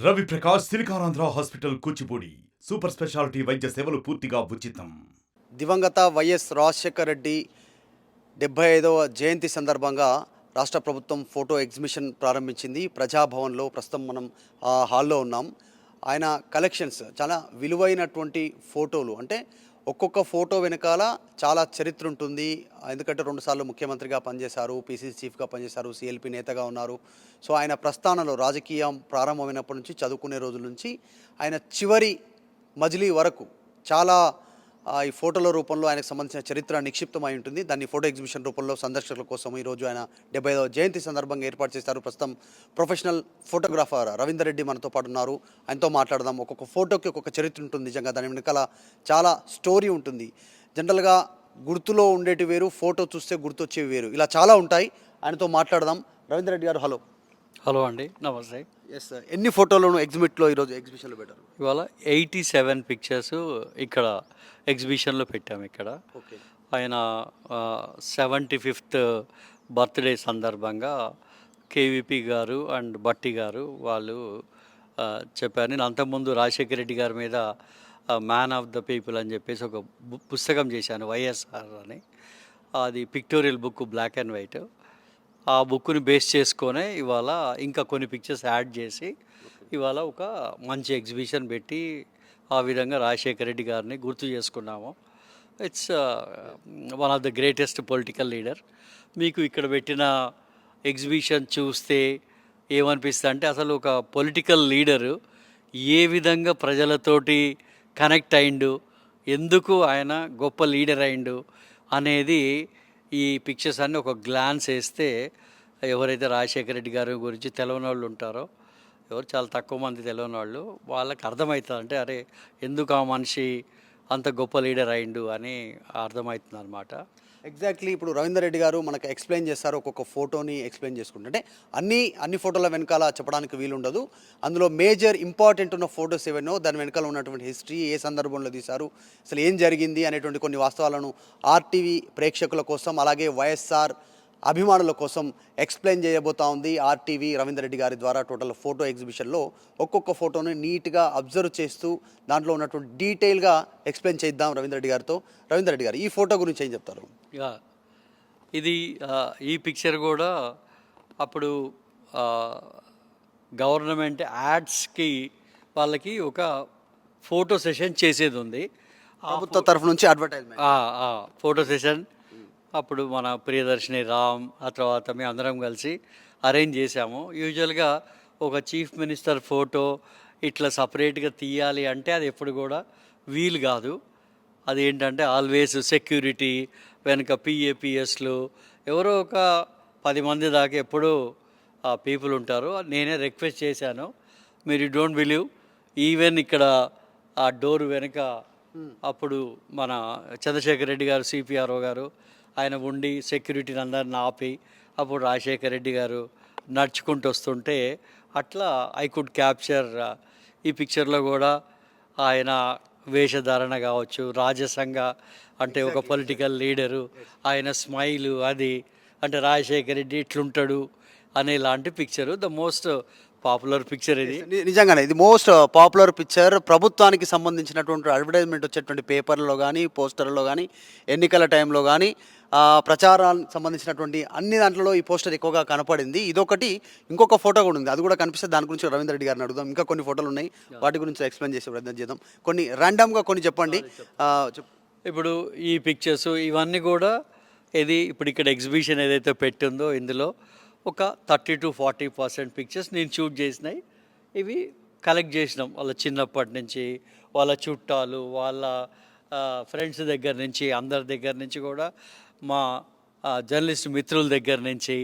Ravi Prakash Siliconandhra hospital Kuchipudi super speciality వైద్య సేవలు పూర్తిగా ఉచితం. దివంగత వైఎస్ రాజశేఖర రెడ్డి 75వ జయంతి సందర్భంగా రాష్ట్ర ప్రభుత్వం ఫోటో ఎగ్జిబిషన్ ప్రారంభించింది. ప్రజాభవన్లో ప్రస్తుతం మనం ఆ హాల్లో ఉన్నాం. ఆయన కలెక్షన్స్ చాలా విలువైనటువంటి ఫోటోలు, అంటే ఒక్కొక్క ఫోటో వెనకాల చాలా చరిత్ర ఉంటుంది. ఎందుకంటే 2 సార్లు ముఖ్యమంత్రిగా పనిచేశారు, పీసీసీ చీఫ్గా పనిచేశారు, సిఎల్పి నేతగా ఉన్నారు. సో ఆయన ప్రస్థానంలో రాజకీయం ప్రారంభమైనప్పటి నుంచి, చదువుకునే రోజుల నుంచి ఆయన చివరి మజిలీ వరకు చాలా ఈ ఫోటోల రూపంలో ఆయనకు సంబంధించిన చరిత్ర నిక్షిప్తమై ఉంటుంది. దాన్ని ఫోటో ఎగ్జిబిషన్ రూపంలో సందర్శకుల కోసం ఈరోజు ఆయన 75వ జయంతి సందర్భంగా ఏర్పాటు చేశారు. ప్రస్తుతం ప్రొఫెషనల్ ఫోటోగ్రాఫర్ రవీందర్ రెడ్డి మనతో పాటు ఉన్నారు. ఆయనతో మాట్లాడదాం. ఒక్కొక్క ఫోటోకి ఒక్కొక్క చరిత్ర ఉంటుంది. నిజంగా దాని వెనకాల చాలా స్టోరీ ఉంటుంది. జనరల్గా గుర్తులో ఉండేటి వేరు, ఫోటో చూస్తే గుర్తొచ్చేవి వేరు, ఇలా చాలా ఉంటాయి. ఆయనతో మాట్లాడదాం. రవీందర్ రెడ్డి గారు, హలో. హలో అండి, నమస్తే. ఎస్ సార్, ఎన్ని ఫోటోలను ఎగ్జిబిట్లో ఈరోజు ఎగ్జిబిషన్లో పెట్టారు? ఇవాళ 87 పిక్చర్స్ ఇక్కడ ఎగ్జిబిషన్లో పెట్టాము. ఇక్కడ ఓకే. ఆయన 75th బర్త్డే సందర్భంగా కేవీపీ గారు అండ్ బట్టి గారు వాళ్ళు చెప్పారు. నేను అంతకుముందు రాజశేఖర రెడ్డి గారి మీద మ్యాన్ ఆఫ్ ద పీపుల్ అని చెప్పేసి ఒక పుస్తకం చేశాను, వైఎస్ఆర్ అని. అది pictorial book, black and white. ఆ బుక్ని బేస్ చేసుకొనే ఇవాళ ఇంకా కొన్ని పిక్చర్స్ యాడ్ చేసి ఇవాళ ఒక మంచి ఎగ్జిబిషన్ పెట్టి ఆ విధంగా రాజశేఖర రెడ్డి గారిని గుర్తు చేసుకున్నాము. It's one of the greatest political leader. మీకు ఇక్కడ పెట్టిన ఎగ్జిబిషన్ చూస్తే ఏమనిపిస్తుంది అంటే, అసలు ఒక పొలిటికల్ లీడరు ఏ విధంగా ప్రజలతోటి కనెక్ట్ అయిండు, ఎందుకు ఆయన గొప్ప లీడర్ అయిండు అనేది ఈ పిక్చర్స్ అన్నీ ఒక గ్లాన్స్ వేస్తే ఎవరైతే రాజశేఖర రెడ్డి గారి గురించి తెలియని వాళ్ళు ఉంటారో, ఎవరు చాలా తక్కువ మంది తెలియని వాళ్ళు, వాళ్ళకి అర్థమవుతుంది. అంటే అరే, ఎందుకు ఆ మనిషి అంత గొప్ప లీడర్ అయిండు అని అర్థమవుతుంది అనమాట. ఎగ్జాక్ట్లీ. ఇప్పుడు రవీందర్ రెడ్డి గారు మనకు ఎక్స్ప్లెయిన్ చేస్తారు, ఒక్కొక్క ఫోటోని ఎక్స్ప్లెయిన్ చేసుకుంటే. అన్ని ఫోటోల వెనకాల చెప్పడానికి వీలుండదు. అందులో మేజర్ ఇంపార్టెంట్ ఉన్న ఫోటోస్ ఏవైనా, దాని వెనకాల ఉన్నటువంటి హిస్టరీ, ఏ సందర్భంలో తీశారు, అసలు ఏం జరిగింది అనేటువంటి కొన్ని వాస్తవాలను ఆర్టీవీ ప్రేక్షకుల కోసం, అలాగే వైఎస్ఆర్ అభిమానుల కోసం ఎక్స్ప్లెయిన్ చేయబోతా ఉంది ఆర్టీవీ రవీందర్ రెడ్డి గారి ద్వారా. టోటల్ ఫోటో ఎగ్జిబిషన్లో ఒక్కొక్క ఫోటోని నీట్గా అబ్జర్వ్ చేస్తూ దాంట్లో ఉన్నటువంటి డీటెయిల్గా ఎక్స్ప్లెయిన్ చేద్దాం రవీందర్ రెడ్డి గారితో. రవీందర్ రెడ్డి గారు, ఈ ఫోటో గురించి ఏం చెప్తారు? ఇది ఈ పిక్చర్ కూడా అప్పుడు గవర్నమెంట్ యాడ్స్కి వాళ్ళకి ఒక ఫోటో సెషన్ చేసేది ఉంది, ప్రభుత్వ తరఫు నుంచి అడ్వర్టైజ్మెంట్ ఫోటో సెషన్. అప్పుడు మన ప్రియదర్శిని రామ్, ఆ తర్వాత మేము అందరం కలిసి అరేంజ్ చేశాము. యూజువల్గా ఒక చీఫ్ మినిస్టర్ ఫోటో ఇట్లా సపరేట్గా తీయాలి అంటే అది ఎప్పుడు కూడా వీలు కాదు. అది ఏంటంటే ఆల్వేస్ సెక్యూరిటీ వెనుక పిఏపిఎస్లు ఎవరో ఒక 10 మంది దాకా ఎప్పుడూ పీపుల్ ఉంటారు. నేనే రిక్వెస్ట్ చేశాను, మీరు డోంట్ బిలీవ్, ఈవెన్ ఇక్కడ ఆ డోర్ వెనుక అప్పుడు మన చంద్రశేఖర్ రెడ్డి గారు, సిపిఆర్ఓ గారు, ఆయన ఉండి సెక్యూరిటీని అందరిని ఆపి అప్పుడు రాజశేఖర రెడ్డి గారు నడుచుకుంటూ వస్తుంటే అట్లా ఐ కుడ్ క్యాప్చర్. ఈ పిక్చర్లో కూడా ఆయన వేషధారణ కావచ్చు, రాజసంగా అంటే ఒక పొలిటికల్ లీడరు, ఆయన స్మైలు, అది అంటే రాజశేఖర రెడ్డి ఇట్లుంటాడు అనేలాంటి picture. The most popular picture ఇది. నిజంగానే ఇది మోస్ట్ పాపులర్ పిక్చర్. ప్రభుత్వానికి సంబంధించినటువంటి అడ్వర్టైజ్మెంట్ వచ్చేటువంటి పేపర్లో కానీ, పోస్టర్లో కానీ, ఎన్నికల టైంలో కానీ, ప్రచారానికి సంబంధించినటువంటి అన్ని దాంట్లో ఈ పోస్టర్ ఎక్కువగా కనపడింది. ఇదొకటి. ఇంకొక ఫోటో కూడా ఉంది, అది కూడా కనిపిస్తే దాని గురించి రవీందర్ రెడ్డి గారిని అడుగుదాం. ఇంకా కొన్ని ఫోటోలు ఉన్నాయి, వాటి గురించి ఎక్స్ప్లెయిన్ చేసే ప్రయత్నం చేద్దాం. కొన్ని ర్యాండమ్గా కొన్ని చెప్పండి. ఇప్పుడు ఈ పిక్చర్స్ ఇవన్నీ కూడా ఇది ఇప్పుడు ఇక్కడ ఎగ్జిబిషన్ ఏదైతే పెట్టిందో ఇందులో ఒక 30 to 40% పిక్చర్స్ నేను షూట్ చేసినాయి. ఇవి కలెక్ట్ చేసినాం వాళ్ళ చిన్నప్పటి నుంచి, వాళ్ళ చుట్టాలు, వాళ్ళ ఫ్రెండ్స్ దగ్గర నుంచి, అందరి దగ్గర నుంచి కూడా, మా జర్నలిస్ట్ మిత్రుల దగ్గర నుంచి,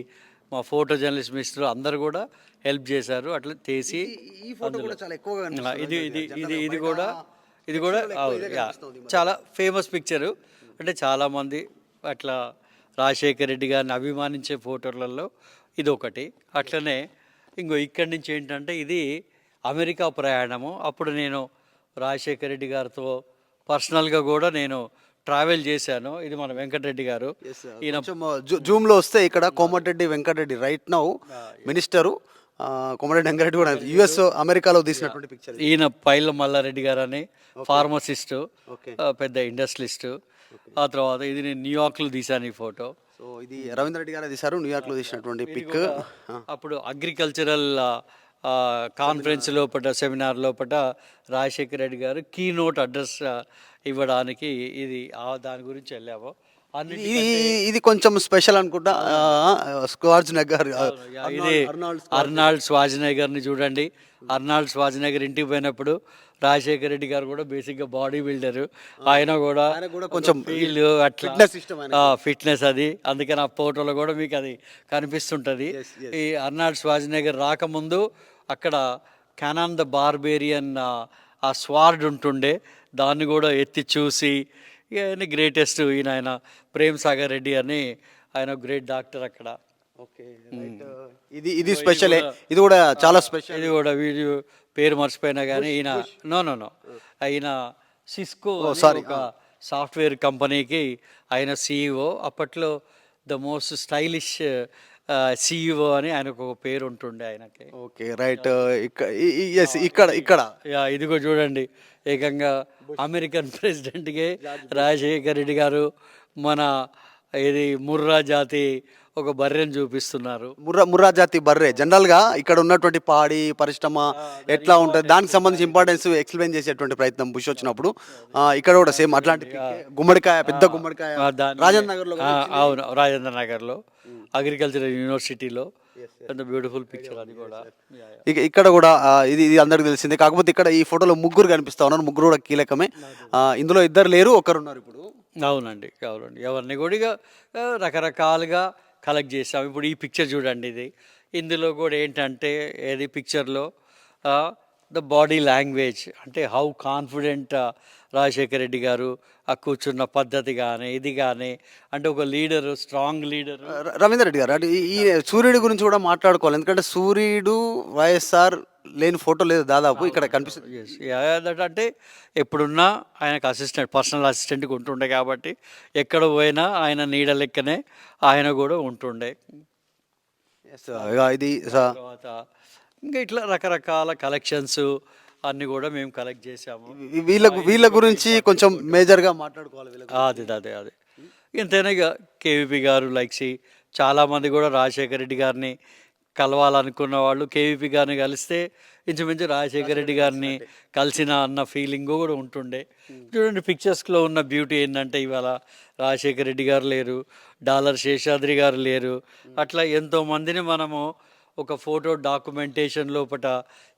మా ఫోటో జర్నలిస్ట్ మిత్రులు అందరు కూడా హెల్ప్ చేశారు. అట్లా తీసి ఇది కూడా చాలా ఫేమస్ పిక్చరు. అంటే చాలామంది అట్లా రాజశేఖర రెడ్డి గారిని అభిమానించే ఫోటోలలో ఇది ఒకటి. అట్లనే ఇక్కడి నుంచి ఏంటంటే ఇది అమెరికా ప్రయాణము. అప్పుడు నేను రాజశేఖర రెడ్డి గారితో పర్సనల్గా కూడా నేను ట్రావెల్ చేశాను. ఇది మన వెంకటరెడ్డి గారు. ఈయన జూమ్లో వస్తే ఇక్కడ Komatireddy Venkatreddy right now minister. Komatireddy Venkareddy కూడా యుఎస్ అమెరికాలో తీసినటువంటి పిక్చర్. ఈయన పైల మల్లారెడ్డి గారు అని ఫార్మసిస్ట్, ఓకే. పెద్ద ఇండస్ట్రియలిస్ట్. ఆ తర్వాత ఇది నేను న్యూయార్క్లో తీశాను ఈ ఫోటో. సో ఇది రవీంద్ర రెడ్డి గారే తీశారు, న్యూయార్క్లో తీసినటువంటి పిక్. అప్పుడు అగ్రికల్చరల్ కాన్ఫరెన్స్ లోపల, సెమినార్ లోపల రాజశేఖర రెడ్డి గారు కీ నోట్ అడ్రస్ ఇవ్వడానికి ఇది దాని గురించి వెళ్ళాము. ఇది కొంచెం స్పెషల్ అనుకుంటా. స్క్వార్జ్ నగర్ ఇది అర్నాల్డ్ స్వాజ్నెగర్ని చూడండి. అర్నాల్డ్ స్వాజ్నెగర్ ఇంటికి పోయినప్పుడు రాజశేఖర రెడ్డి గారు కూడా బేసిక్గా బాడీ బిల్డర్. ఆయన కూడా కొంచెం ఫీల్ అట్లా ఫిట్నెస్ అది, అందుకని ఆ ఫోటోలో కూడా మీకు అది కనిపిస్తుంటుంది. ఈ అర్నాల్డ్ స్వాజ్నెగర్ రాకముందు అక్కడ కెనాన్ ద బార్బేరియన్ ఆ స్వార్డ్ ఉంటుండే, దాన్ని కూడా ఎత్తి చూసి ఈయన గ్రేటెస్ట్ ఆయన ప్రేమ్ సాగర్ రెడ్డి అని ఆయన గ్రేట్ డాక్టర్ అక్కడ. ఓకే, ఇది స్పెషల్, ఇది కూడా చాలా స్పెషల్. ఇది కూడా వీడియో పేరు మర్చిపోయినా కానీ ఈయన నో ఆయన సిస్కో ఒక సాఫ్ట్వేర్ కంపెనీకి ఆయన సిఇఓ. అప్పట్లో ద మోస్ట్ స్టైలిష్ సిఇఓ అని ఆయనకు ఒక పేరు ఉంటుండే ఆయనకి. Okay, right. ఇక్కడ ఇదిగో చూడండి, ఏకంగా అమెరికన్ ప్రెసిడెంట్కి రాజశేఖర రెడ్డి గారు మన ఇది ముర్రా జాతి ఒక బర్రెని చూపిస్తున్నారు. ముర్రా జాతి బర్రె జనరల్ గా ఇక్కడ ఉన్నటువంటి పాడి పరిశ్రమ ఎట్లా ఉంటుంది దానికి సంబంధించి ఇంపార్టెన్స్ ఎక్స్ప్లెయిన్ చేసేటువంటి ప్రయత్నం బుష్ వచ్చినప్పుడు ఇక్కడ కూడా సేమ్ అట్లాంటి గుమ్మడికాయ, పెద్ద గుమ్మడికాయ రాజేంద్ర నగర్ లో. అవును, రాజేంద్ర నగర్ లో అగ్రికల్చరల్ యూనివర్సిటీలో ఎంత బ్యూటిఫుల్ పిక్చర్ అది కూడా. ఇక్కడ కూడా ఇది అందరికి తెలిసిందే. కాకపోతే ఇక్కడ ఈ ఫోటోలో ముగ్గురు కనిపిస్తా ఉన్నారు, ముగ్గురు కూడా కీలకమే. ఇందులో ఇద్దరు లేరు, ఒకరున్నారు ఇప్పుడు. అవునండి. ఎవరిని కూడా రకరకాలుగా కలెక్ట్ చేసాం. ఇప్పుడు ఈ పిక్చర్ చూడండి, ఇది ఇందులో కూడా ఏంటంటే ఏది పిక్చర్లో ద బాడీ లాంగ్వేజ్ అంటే హౌ కాన్ఫిడెంట్ రాజశేఖర రెడ్డి గారు ఆ కూర్చున్న పద్ధతి కానీ ఇది కానీ, అంటే ఒక leader, strong leader. Ravindra Reddy గారు అంటే ఈ సూర్యుడి గురించి కూడా మాట్లాడుకోవాలి, ఎందుకంటే సూర్యుడు వైఎస్ఆర్ లేని ఫోటో లేదు దాదాపు ఇక్కడ కనిపిస్తుంది. అంటే ఎప్పుడున్నా ఆయనకు అసిస్టెంట్, పర్సనల్ అసిస్టెంట్కి ఉంటుండే కాబట్టి ఎక్కడ పోయినా ఆయన నీడ లెక్కనే ఆయన కూడా ఉంటుండే. ఇది తర్వాత ఇంకా ఇట్లా రకరకాల కలెక్షన్స్ అన్నీ కూడా మేము కలెక్ట్ చేసాము. వీళ్ళ గురించి కొంచెం మేజర్గా మాట్లాడుకోవాలి. అదే ఇంతైనా ఇక కేవీపీ గారు లైక్సి చాలామంది కూడా రాజశేఖర రెడ్డి గారిని కలవాలనుకున్న వాళ్ళు కేవీపీ గారిని కలిస్తే ఇంచుమించు రాజశేఖర రెడ్డి గారిని కలిసిన అన్న ఫీలింగ్ కూడా ఉంటుండే. చూడండి పిక్చర్స్లో ఉన్న బ్యూటీ ఏంటంటే ఇవాళ రాజశేఖర రెడ్డి గారు లేరు, డాలర్ శేషాద్రి గారు లేరు, అట్లా ఎంతోమందిని మనము ఒక ఫోటో డాక్యుమెంటేషన్ లోపల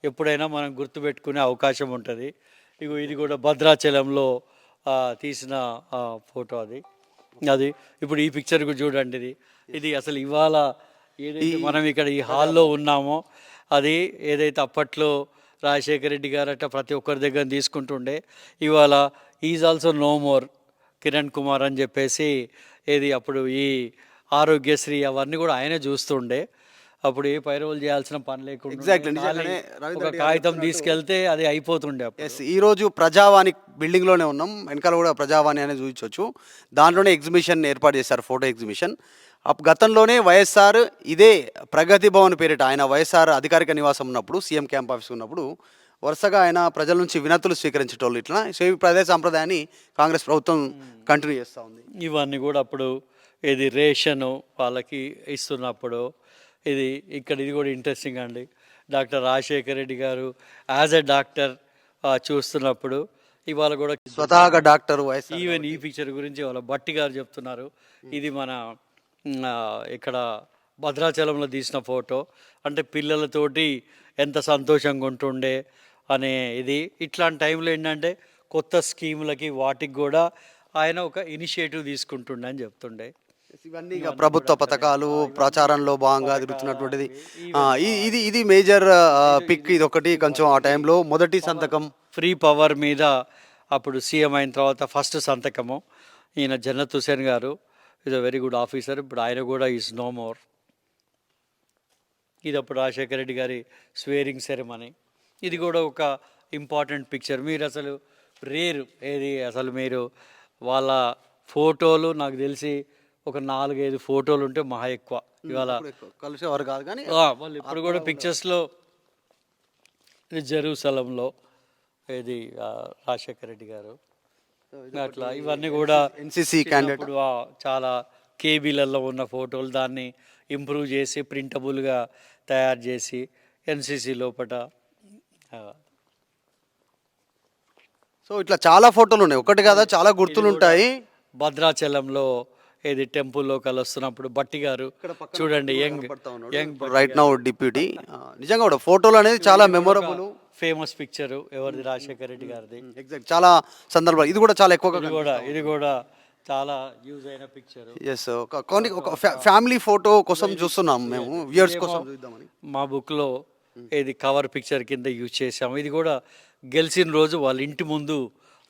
ఎప్పుడైనా మనం గుర్తుపెట్టుకునే అవకాశం ఉంటుంది. ఇది కూడా భద్రాచలంలో తీసిన ఫోటో అది ఇప్పుడు ఈ పిక్చర్ చూడండి. ఇది అసలు ఇవాళ ఏదైతే మనం ఇక్కడ ఈ హాల్లో ఉన్నామో అది ఏదైతే అప్పట్లో రాజశేఖర రెడ్డి గారు అట్లా ప్రతి ఒక్కరి దగ్గర తీసుకుంటుండే, ఇవాళ is also no more Kiran Kumar అని చెప్పేసి అప్పుడు ఈ ఆరోగ్యశ్రీ అవన్నీ కూడా ఆయనే చూస్తుండే. అప్పుడు ఏ పైరవులు చేయాల్సిన పని లేకుండా ఒక కాగితం తీసుకెళ్తే అది అయిపోతుండే. ఈ రోజు ప్రజావాణి బిల్డింగ్లోనే ఉన్నాం, వెనకాల కూడా ప్రజావాణి అనేది చూపించవచ్చు. దాంట్లోనే ఎగ్జిబిషన్ ఏర్పాటు చేశారు, ఫోటో ఎగ్జిబిషన్. గతంలోనే వైఎస్ఆర్ ఇదే ప్రగతి భవన్ పేరిట ఆయన వైఎస్ఆర్ అధికారిక నివాసం ఉన్నప్పుడు, సీఎం క్యాంప్ ఆఫీస్ ఉన్నప్పుడు వరుసగా ఆయన ప్రజల నుంచి వినతులు స్వీకరించేటోళ్ళు. ఇట్లా ప్రదేశ సాంప్రదాయాన్ని కాంగ్రెస్ ప్రభుత్వం కంటిన్యూ చేస్తూ ఉంది. ఇవన్నీ కూడా అప్పుడు రేషను వాళ్ళకి ఇస్తున్నప్పుడు ఇది కూడా ఇంట్రెస్టింగ్ అండి. డాక్టర్ రాజశేఖర రెడ్డి గారు యాజ్ ఎ డాక్టర్ చూస్తున్నప్పుడు ఇవాళ కూడా స్వతహాగా డాక్టర్ ఈవెన్ ఈ పిక్చర్ గురించి వాళ్ళ బట్టి గారు చెప్తున్నారు. ఇది మన ఇక్కడ భద్రాచలంలో తీసిన ఫోటో, అంటే పిల్లలతోటి ఎంత సంతోషంగా ఉంటుండే అనే ఇట్లాంటి టైంలో ఏంటంటే కొత్త స్కీములకి వాటికి కూడా ఆయన ఒక ఇనిషియేటివ్ తీసుకుంటుండే అని చెప్తుండే. ఇవన్నీ ప్రభుత్వ పథకాలు ప్రచారంలో భాగంగా తిరుగుతున్నటువంటిది. ఇది మేజర్ పిక్. ఇది ఒకటి కొంచెం ఆ టైంలో మొదటి సంతకం ఫ్రీ పవర్ మీద అప్పుడు సీఎం అయిన తర్వాత ఫస్ట్ సంతకము ఈయన జన్నత్ హుసేన్ గారు. Is a very good officer. ఇప్పుడు ఆయన కూడా ఈజ్ నో మోర్. ఇది అప్పుడు రాజశేఖర రెడ్డి గారి స్వేరింగ్ సెరమనీ. ఇది కూడా ఒక ఇంపార్టెంట్ పిక్చర్. మీరు అసలు రేరు అసలు మీరు వాళ్ళ ఫోటోలు నాకు తెలిసి ఒక 4-5 ఫోటోలు ఉంటే మహా ఎక్కువ. ఇవాళ కలిసేవారు కాదు కానీ వాళ్ళు ఇప్పుడు కూడా పిక్చర్స్లో ఇది జెరూసలంలో ఇది రాజశేఖర రెడ్డి గారు అట్లా ఇవన్నీ కూడా ఎన్సిసి క్యాండిడేట్ చిన్నప్పుడు చాలా కేబీలలో ఉన్న ఫోటోలు దాన్ని ఇంప్రూవ్ చేసి ప్రింటబుల్గా తయారు చేసి ఎన్సిసి లోపల సో ఇట్లా చాలా ఫోటోలు ఉన్నాయి, ఒకటి కదా చాలా గుర్తులు ఉంటాయి. భద్రాచలంలో ఏది టెంపుల్లో కలుస్తున్నప్పుడు బట్టి గారు చూడండి యంగ్ రైట్ నౌ డిప్యూటీ. నిజంగా కూడా ఫోటోలు అనేది చాలా మెమొరబుల్ ఫేమస్ పిక్చర్ ఎవరిది రాజశేఖర రెడ్డి గారిది. ఎగ్జాక్ట్ చాలా సందర్భాలు ఇది కూడా చాలా ఎక్కువగా ఇది కూడా చాలా యూజ్ అయిన పిక్చర్. ఎస్ ఒక ఫ్యామిలీ ఫోటో కోసం చూస్తున్నాం మేము, వ్యూయర్స్ కోసం చూద్దామని. మా బుక్లో ఇది కవర్ పిక్చర్ కింద యూజ్ చేసాము. ఇది కూడా గెలిచిన రోజు వాళ్ళ ఇంటి ముందు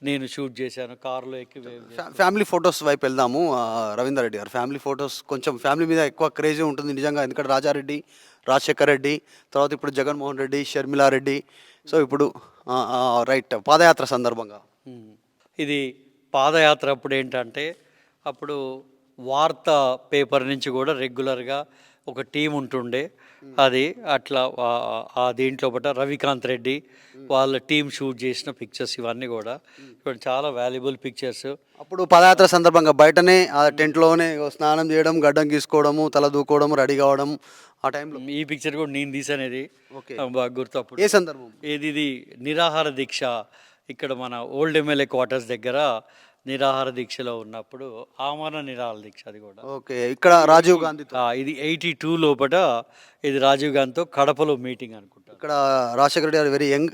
నేను షూట్ చేశాను, కారులో ఎక్కి. ఫ్యామిలీ ఫొటోస్ వైపు వెళ్దాము. రవీందర్ రెడ్డి గారు ఫ్యామిలీ ఫొటోస్ కొంచెం ఫ్యామిలీ మీద ఎక్కువ క్రేజ్ ఉంటుంది నిజంగా, ఎందుకంటే రాజారెడ్డి, రాజశేఖర్ రెడ్డి, తర్వాత ఇప్పుడు జగన్మోహన్ రెడ్డి, షర్మిలారెడ్డి. సో ఇప్పుడు రైట్ పాదయాత్ర సందర్భంగా ఇది పాదయాత్ర అప్పుడు ఏంటంటే అప్పుడు వార్తా పేపర్ నుంచి కూడా రెగ్యులర్గా ఒక టీం ఉంటుండే. అది అట్లా ఆ దీంట్లో పట్ల రవికాంత్ రెడ్డి వాళ్ళ టీం షూట్ చేసిన పిక్చర్స్ ఇవన్నీ కూడా ఇప్పుడు చాలా వాల్యుబుల్ పిక్చర్స్. అప్పుడు పాదయాత్ర సందర్భంగా బయటనే ఆ టెంట్లోనే స్నానం చేయడం, గడ్డం గీసుకోవడము, తల దూకోవడం, రెడీ కావడం ఆ టైంలో. ఈ పిక్చర్ కూడా నేను తీసానేది బాగా గుర్తు. అప్పుడు ఏ సందర్భం? ఇది నిరాహార దీక్ష ఇక్కడ మన ఓల్డ్ ఎమ్మెల్యే క్వార్టర్స్ దగ్గర నిరాహార దీక్షలో ఉన్నప్పుడు ఆమరణ నిరాహార దీక్ష. అది కూడా ఓకే, ఇక్కడ రాజీవ్ గాంధీ. ఇది 82 లోపల ఇది రాజీవ్ గాంధీతో కడపలో మీటింగ్ అనుకుంటా. ఇక్కడ రాజశేఖర రెడ్డి గారు very young,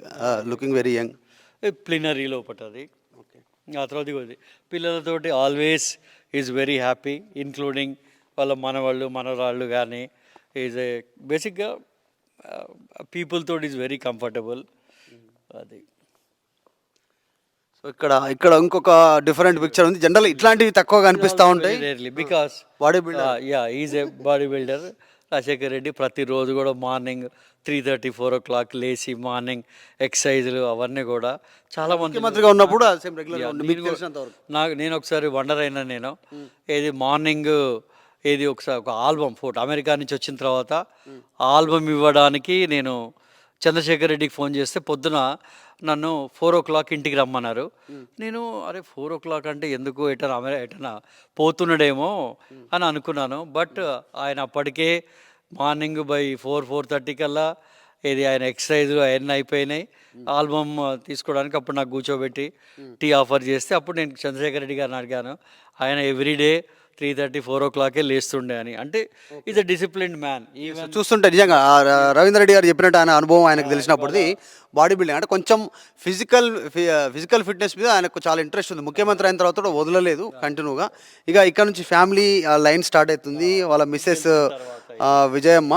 looking very young. Plenary లోపల అది. ఆ తర్వాత ఇది పిల్లలతోటి always is very happy, including వాళ్ళ మనవాళ్ళు మనవరాళ్ళు కానీ. ఈజ్ ఏ బేసిక్గా పీపుల్ తోటి ఈజ్ వెరీ కంఫర్టబుల్. అది సో ఇక్కడ ఇంకొక డిఫరెంట్ పిక్చర్ ఉంది. జనరల్ ఇట్లాంటివి తక్కువ కనిపిస్తూ ఉంటాయి because body builder. Is a body builder Rajasekhar Reddy. ప్రతిరోజు కూడా మార్నింగ్ 3:30-4 o'clock లేచి మార్నింగ్ ఎక్సర్సైజులు అవన్నీ కూడా చాలా మంది ముఖ్యమంత్రిగా ఉన్నప్పుడు నేను ఒకసారి వండర్ అయినా నేను ఏది మార్నింగ్ ఏది ఒకసారి ఒక ఆల్బమ్ ఫోటో అమెరికా నుంచి వచ్చిన తర్వాత ఆల్బమ్ ఇవ్వడానికి నేను చంద్రశేఖర్ రెడ్డికి ఫోన్ చేస్తే పొద్దున నన్ను 4 o'clock ఇంటికి రమ్మన్నారు. నేను అరే 4 o'clock అంటే ఎందుకు ఎటనా పోతున్నాడేమో అని అనుకున్నాను. బట్ ఆయన అప్పటికే మార్నింగ్ బై 4-4:30 కల్లా ఇది ఆయన ఎక్సర్సైజ్ అవన్నీ అయిపోయినాయి. ఆల్బమ్ తీసుకోవడానికి అప్పుడు నాకు కూర్చోబెట్టి టీ ఆఫర్ చేస్తే అప్పుడు నేను చంద్రశేఖర్ రెడ్డి గారిని అడిగాను. ఆయన ఎవ్రీడే 3:30-4 o'clock లేస్తుండే అని. అంటే is a disciplined man. Even చూస్తుంటే నిజంగా రవీందర్ రెడ్డి గారు చెప్పినట్టు ఆయన అనుభవం ఆయనకు తెలిసినప్పటిది బాడీ బిల్డింగ్ అంటే కొంచెం ఫిజికల్ ఫిట్నెస్ మీద ఆయనకు చాలా ఇంట్రెస్ట్ ఉంది. ముఖ్యమంత్రి అయిన తర్వాత కూడా వదలలేదు కంటిన్యూగా. ఇక ఇక్కడ నుంచి ఫ్యామిలీ లైన్ స్టార్ట్ అవుతుంది. వాళ్ళ మిస్సెస్ విజయమ్మ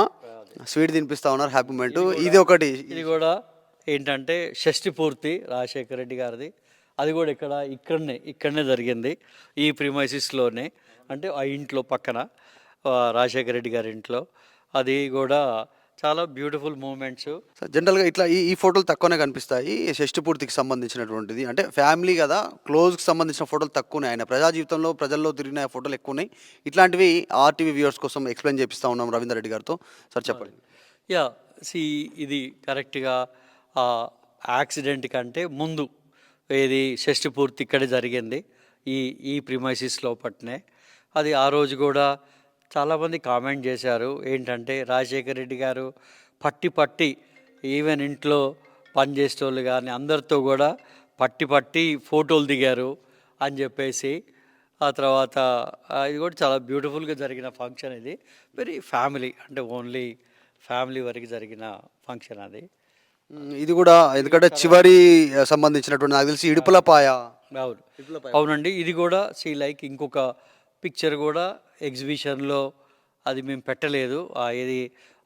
స్వీట్ తినిపిస్తా ఉన్నారు, హ్యాపీ మూమెంట్. ఇది ఒకటి. ఇది కూడా ఏంటంటే షష్ఠి పూర్తి రాజశేఖర రెడ్డి గారిది. అది కూడా ఇక్కడనే జరిగింది, ఈ ప్రిమైసిస్లోనే. అంటే ఆ ఇంట్లో పక్కన రాజశేఖర రెడ్డి గారి ఇంట్లో. అది కూడా చాలా బ్యూటిఫుల్ మూమెంట్స్. జనరల్గా ఇట్లా ఈ ఫోటోలు తక్కువనే కనిపిస్తాయి. షష్ఠి పూర్తికి సంబంధించినటువంటిది అంటే ఫ్యామిలీ కదా, క్లోజ్కి సంబంధించిన ఫోటోలు తక్కువనే. ఆయన ప్రజా జీవితంలో ప్రజల్లో తిరిగిన ఫోటోలు ఎక్కువ ఉన్నాయి. ఇట్లాంటివి ఆర్టీవీ వ్యూవర్స్ కోసం ఎక్స్ప్లెయిన్ చేపిస్తూ ఉన్నాం రవీందర్ రెడ్డి గారితో. సార్ చెప్పండి. ఇది కరెక్ట్గా యాక్సిడెంట్ కంటే ముందు ఇది షష్ఠి పూర్తి ఇక్కడే జరిగింది, ఈ ప్రిమైసిస్ లోపట్నే. అది ఆ రోజు కూడా చాలామంది కామెంట్ చేశారు ఏంటంటే రాజశేఖర రెడ్డి గారు పట్టి ఈవెన్ ఇంట్లో పనిచేసేవాళ్ళు కానీ అందరితో కూడా పట్టి ఫోటోలు దిగారు అని చెప్పేసి. ఆ తర్వాత ఇది కూడా చాలా బ్యూటిఫుల్గా జరిగిన ఫంక్షన్. ఇది వెరీ ఫ్యామిలీ, అంటే ఓన్లీ ఫ్యామిలీ వరకు జరిగిన ఫంక్షన్ అది. ఇది కూడా ఎందుకంటే చివరి సంబంధించినటువంటి నాకు తెలిసి ఇడుపులపాయ. అవునండి. ఇది కూడా లైక్ ఇంకొక పిక్చర్ కూడా ఎగ్జిబిషన్లో అది మేము పెట్టలేదు. ఇది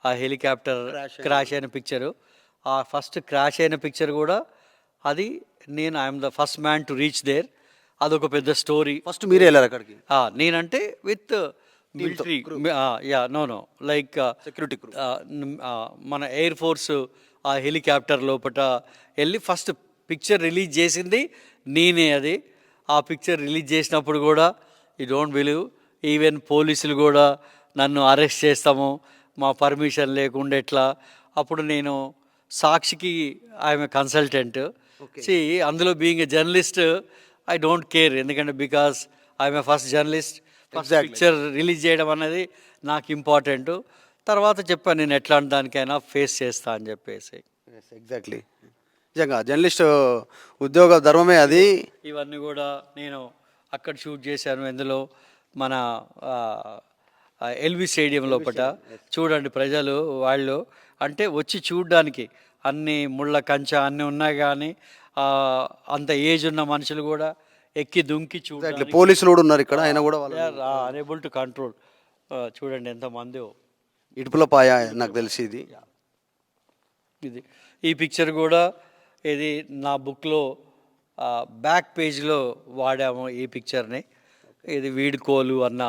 ఆ హెలికాప్టర్ క్రాష్ అయిన పిక్చరు, ఆ ఫస్ట్ క్రాష్ అయిన పిక్చర్ కూడా అది నేను I'm the first man to reach there. అదొక పెద్ద స్టోరీ. ఫస్ట్ మీరే వెళ్ళారు అక్కడికి? నేనంటే with military no like security మన ఎయిర్ ఫోర్స్ ఆ హెలికాప్టర్ లోపల వెళ్ళి ఫస్ట్ పిక్చర్ రిలీజ్ చేసింది నేనే. అది ఆ పిక్చర్ రిలీజ్ చేసినప్పుడు కూడా యూ డోంట్ బిలీవ్ ఈవెన్ పోలీసులు కూడా నన్ను అరెస్ట్ చేస్తాము మా పర్మిషన్ లేకుండా ఎట్లా. అప్పుడు నేను సాక్షికి ఐఎమ్ కన్సల్టెంట్. సి అందులో being a journalist I don't care, ఎందుకంటే because I'm a first journalist. First picture release చేయడం అనేది నాకు ఇంపార్టెంట్. తర్వాత చెప్పాను నేను ఎట్లాంటి దానికైనా ఫేస్ చేస్తా అని చెప్పేసి. ఎగ్జాక్ట్లీ, నిజంగా జర్నలిస్ట్ ఉద్యోగ ధర్మమే అది. ఇవన్నీ కూడా నేను అక్కడ షూట్ చేశాను. ఎందులో మన ఎల్బీ స్టేడియం లోపల చూడండి ప్రజలు వాళ్ళు అంటే వచ్చి చూడడానికి అన్ని ముళ్ళ కంచె అన్నీ ఉన్నాయి, కానీ అంత ఏజ్ ఉన్న మనుషులు కూడా ఎక్కి దుంకి చూడండి. పోలీసులు కూడా ఉన్నారు ఇక్కడ, అయినా కూడా అనేబుల్ టు కంట్రోల్. చూడండి ఎంతమంది. ఇటుపుల పాయ నాకు తెలిసి ఇది ఈ పిక్చర్ కూడా ఇది నా బుక్లో బ్యాక్ పేజ్లో వాడాము ఈ పిక్చర్ని. ఇది వీడ్కోలు అన్న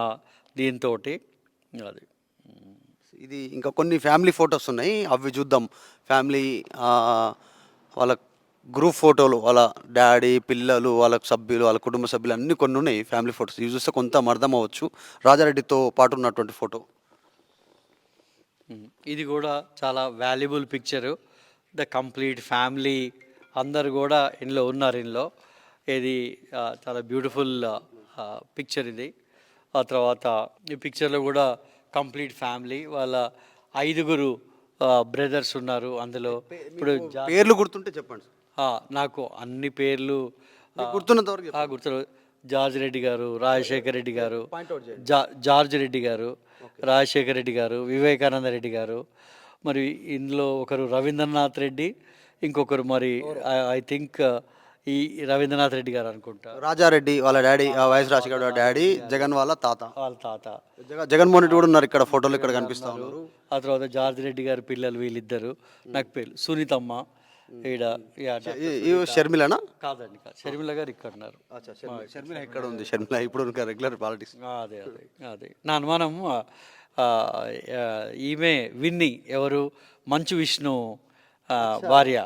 దీంతో అది. ఇది ఇంకా కొన్ని ఫ్యామిలీ ఫొటోస్ ఉన్నాయి, అవి చూద్దాం. ఫ్యామిలీ వాళ్ళ గ్రూప్ ఫోటోలు, వాళ్ళ డాడీ, పిల్లలు, వాళ్ళ సభ్యులు, వాళ్ళ కుటుంబ సభ్యులు అన్నీ కొన్ని ఉన్నాయి ఫ్యామిలీ ఫొటోస్. ఇవి చూస్తే కొంత అర్థం అవ్వచ్చు. రాజారెడ్డితో పాటు ఉన్నటువంటి ఫోటో ఇది కూడా చాలా valuable picture. The complete family అందరు కూడా ఇందులో ఉన్నారు. ఇందులో ఇది చాలా బ్యూటిఫుల్ పిక్చర్ ఇది. ఆ తర్వాత ఈ పిక్చర్లో కూడా కంప్లీట్ ఫ్యామిలీ, వాళ్ళ 5 బ్రదర్స్ ఉన్నారు అందులో. ఇప్పుడు పేర్లు గుర్తుంటే చెప్పండి. నాకు అన్ని పేర్లు గుర్తున్నంత వరకు గుర్తు. జార్జ్ రెడ్డి గారు, రాజశేఖర రెడ్డి గారు, జార్జ్ రెడ్డి గారు, రాజశేఖర రెడ్డి గారు, వివేకానంద రెడ్డి గారు, మరి ఇందులో ఒకరు రవీంద్రనాథ్ రెడ్డి, ఇంకొకరు మరి ఐ థింక్ ఈ రవీంద్రనాథ్ రెడ్డి గారు అనుకుంటా. రాజారెడ్డి వాళ్ళ daddy, YS Rajasekhara daddy, Jagan వాళ్ళ తాత. జగన్మోహన్ రెడ్డి కూడా ఉన్నారు ఇక్కడ ఫోటోలు, ఇక్కడ కనిపిస్తా ఉన్నారు. ఆ తర్వాత జార్జ్ రెడ్డి గారి పిల్లలు వీళ్ళిద్దరు. నాకు పేర్లు సునీతమ్మ, షర్మిలనా? కాదండి, షర్మిల గారు ఇక్కడ ఉన్నారు. షర్మిల ఎక్కడ ఉంది? షర్మిల ఇప్పుడు రెగ్యులర్ పాలిటిక్స్. అదే అదే అదే నా అనుమానం. ఈమె విన్ని ఎవరు, మంచు విష్ణు భార్య.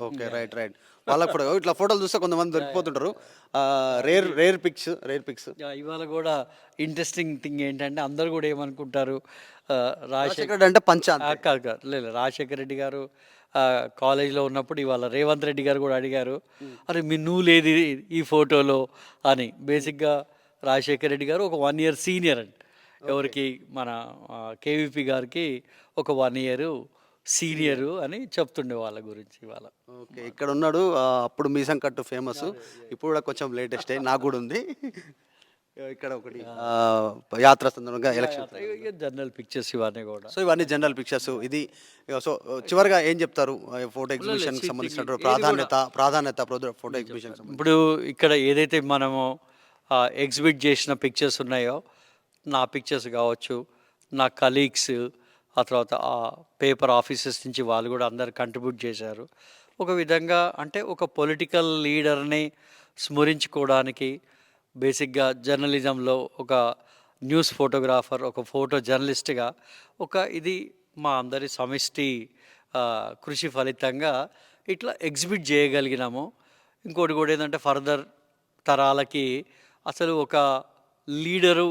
Okay, right right. వాళ్ళకి కూడా ఇట్లా ఫోటోలు చూస్తే కొంతమంది దొరికిపోతుంటారు. Rare pics. ఇవాళ కూడా ఇంట్రెస్టింగ్ థింగ్ ఏంటంటే అందరు కూడా ఏమనుకుంటారు, రాజశేఖర్ అంటే కాదు లేదు, రాజశేఖర రెడ్డి గారు కాలేజీలో ఉన్నప్పుడు ఇవాళ రేవంత్ రెడ్డి గారు కూడా అడిగారు, అరే నువ్వు లేదు ఈ ఫోటోలో అని. బేసిక్గా రాజశేఖర రెడ్డి గారు ఒక 1 year సీనియర్ అండి. ఎవరికి, మన కేవీపీ గారికి ఒక 1 year సీనియరు అని చెప్తుండే వాళ్ళ గురించి ఇవాళ. ఓకే, ఇక్కడ ఉన్నాడు. అప్పుడు మీసం కట్టు ఫేమస్, ఇప్పుడు కూడా కొంచెం లేటెస్ట్ నాకు కూడా ఉంది. ఇక్కడ ఒకటి యాత్ర సందర్భంగా ఎలక్షన్ జనరల్ పిక్చర్స్ ఇవన్నీ కూడా. సో ఇవన్నీ జనరల్ పిక్చర్స్. ఇది సో చివరిగా ఏం చెప్తారు ఫోటో ఎగ్జిబిషన్ సంబంధించిన ప్రాధాన్యత ఫోటో ఎగ్జిబిషన్? ఇప్పుడు ఇక్కడ ఏదైతే మనము ఎగ్జిబిట్ చేసిన పిక్చర్స్ ఉన్నాయో, నా పిక్చర్స్ కావచ్చు, నా కలీగ్స్, ఆ తర్వాత ఆ పేపర్ ఆఫీసెస్ నుంచి వాళ్ళు కూడా అందరు కంట్రిబ్యూట్ చేశారు. ఒక విధంగా అంటే ఒక పొలిటికల్ లీడర్ని స్మరించుకోవడానికి, బేసిక్గా జర్నలిజంలో ఒక న్యూస్ ఫోటోగ్రాఫర్, ఒక ఫోటో జర్నలిస్ట్గా ఇది మా అందరి సమిష్టి కృషి ఫలితంగా ఇట్లా ఎగ్జిబిట్ చేయగలిగినాము. ఇంకోటి కూడా ఏంటంటే ఫర్దర్ తరాలకి అసలు ఒక లీడరు,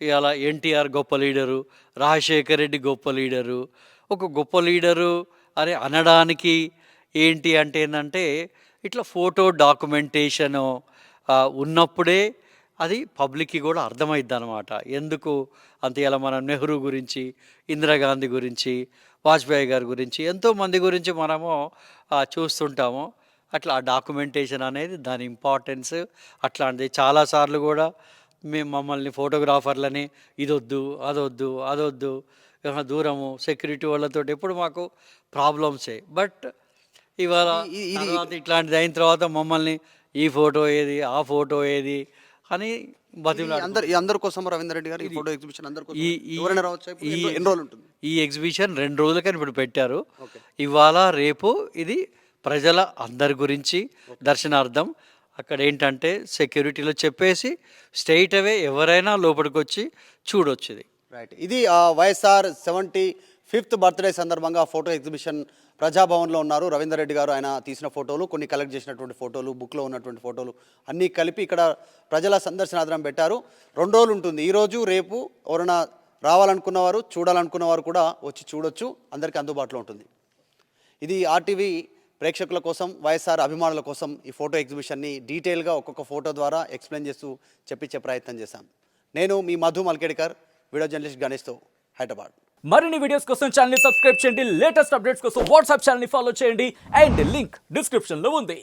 ఇలా ఎన్టీఆర్ గొప్ప లీడరు, రాజశేఖర్ రెడ్డి గొప్ప లీడరు, ఒక గొప్ప లీడరు అని అనడానికి ఏంటి అంటే ఏంటంటే ఇట్లా ఫోటో డాక్యుమెంటేషను ఉన్నప్పుడే అది పబ్లిక్కి కూడా అర్థమైద్ది అనమాట. ఎందుకు అంత ఇలా మనం నెహ్రూ గురించి, ఇందిరాగాంధీ గురించి, వాజ్పేయి గారి గురించి, ఎంతోమంది గురించి మనము చూస్తుంటాము. అట్లా ఆ డాక్యుమెంటేషన్ అనేది దాని ఇంపార్టెన్స్ అట్లాంటిది. చాలాసార్లు కూడా మమ్మల్ని ఫోటోగ్రాఫర్లని ఇదొద్దు అదొద్దు దూరము సెక్యూరిటీ వాళ్ళతో ఎప్పుడు మాకు ప్రాబ్లమ్సే. బట్ ఇవాళ ఇట్లాంటిది అయిన తర్వాత మమ్మల్ని ఈ ఫోటో ఏది, ఆ ఫోటో ఏది అని అందరి కోసం రవీందర్ రెడ్డి గారు ఫోటో ఎగ్జిబిషన్ ఈ ఎగ్జిబిషన్ 2 రోజులకని ఇప్పుడు పెట్టారు. ఇవాళ రేపు ఇది ప్రజల అందరి గురించి దర్శనార్థం. అక్కడ ఏంటంటే సెక్యూరిటీలో చెప్పేసి స్ట్రైట్ అవే ఎవరైనా లోపలికి వచ్చి చూడొచ్చు. రైట్, ఇది వైఎస్ఆర్ 70 5th బర్త్డే సందర్భంగా ఫోటో ఎగ్జిబిషన్ ప్రజాభవన్లో ఉన్నారు. రవీందర్ రెడ్డి గారు ఆయన తీసిన ఫోటోలు, కొన్ని కలెక్ట్ చేసినటువంటి ఫోటోలు, బుక్లో ఉన్నటువంటి ఫోటోలు అన్నీ కలిపి ఇక్కడ ప్రజల సందర్శనార్థం పెట్టారు. 2 రోజులు ఉంటుంది. ఈరోజు రేపు ఎవరైనా రావాలనుకున్నవారు, చూడాలనుకున్నవారు కూడా వచ్చి చూడొచ్చు. అందరికీ అందుబాటులో ఉంటుంది. ఇది ఆర్టీవీ ప్రేక్షకుల కోసం, వైఎస్ఆర్ అభిమానుల కోసం ఈ ఫోటో ఎగ్జిబిషన్ని డీటెయిల్గా ఒక్కొక్క ఫోటో ద్వారా ఎక్స్ప్లెయిన్ చేస్తూ చెప్పించే ప్రయత్నం చేశాం. నేను మీ మధు మల్కేడ్కర్, వీడియో జర్నలిస్ట్ గణేష్తో హైదరాబాద్. మరిన్ని వీడియోస్ కోసం ఛానల్ ని సబ్స్క్రైబ్ చేయండి. లేటెస్ట్ అప్డేట్స్ కోసం వాట్సాప్ ఛానల్ ని ఫాలో చేయండి. అండ్ లింక్ డిస్క్రిప్షన్ లో ఉంది.